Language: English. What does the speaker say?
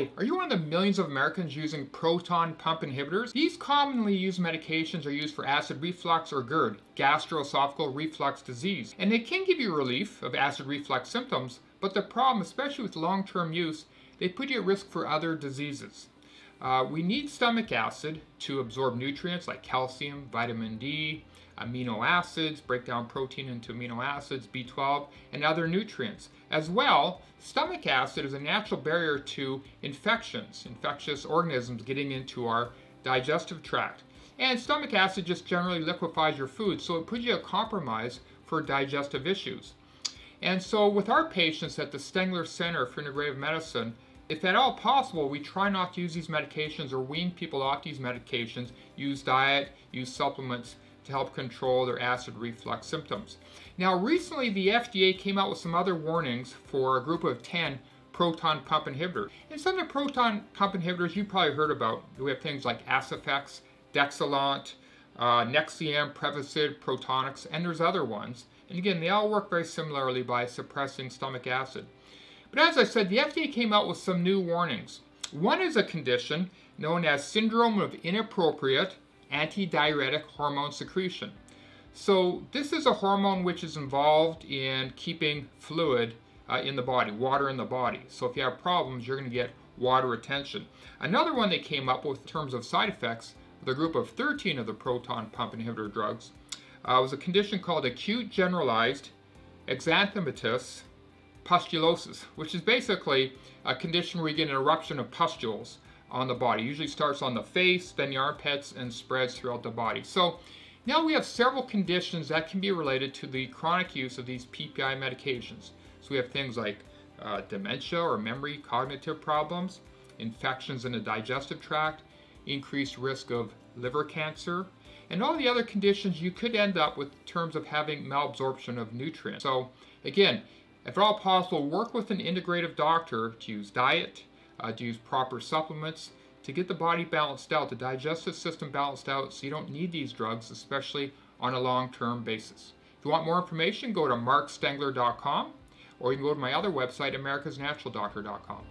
Hi, are you one of the millions of Americans using proton pump inhibitors? These commonly used medications are used for acid reflux or GERD, gastroesophageal reflux disease, and they can give you relief of acid reflux symptoms, but the problem, especially with long-term use, they put you at risk for other diseases. We need stomach acid to absorb nutrients like calcium, vitamin D, amino acids, break down protein into amino acids, B12, and other nutrients. As well, stomach acid is a natural barrier to infections, infectious organisms getting into our digestive tract. And stomach acid just generally liquefies your food, so it puts you at compromise for digestive issues. And so with our patients at the Stengler Center for Integrative Medicine, if at all possible, we try not to use these medications or wean people off these medications, use diet, use supplements to help control their acid reflux symptoms. Now, recently the FDA came out with some other warnings for a group of 10 proton pump inhibitors. And some of the proton pump inhibitors you've probably heard about. We have things like Acifex, Dexilant, Nexium, Prevacid, Protonix, and there's other ones. And again, they all work very similarly by suppressing stomach acid. But as I said, the FDA came out with some new warnings. One is a condition known as syndrome of inappropriate antidiuretic hormone secretion. So this is a hormone which is involved in keeping fluid in the body, water in the body. So if you have problems, you're going to get water retention. Another one they came up with in terms of side effects, the group of 13 of the proton pump inhibitor drugs, was a condition called acute generalized exanthematous pustulosis, which is basically a condition where you get an eruption of pustules on the body. It usually starts on the face, then the armpits, and spreads throughout the body. So now we have several conditions that can be related to the chronic use of these PPI medications. So we have things like dementia or memory cognitive problems, infections in the digestive tract, increased risk of liver cancer, and all the other conditions you could end up with in terms of having malabsorption of nutrients. So again, if at all possible, work with an integrative doctor to use diet, to use proper supplements, to get the body balanced out, the digestive system balanced out, so you don't need these drugs, especially on a long-term basis. If you want more information, go to markstengler.com, or you can go to my other website, americasnaturaldoctor.com.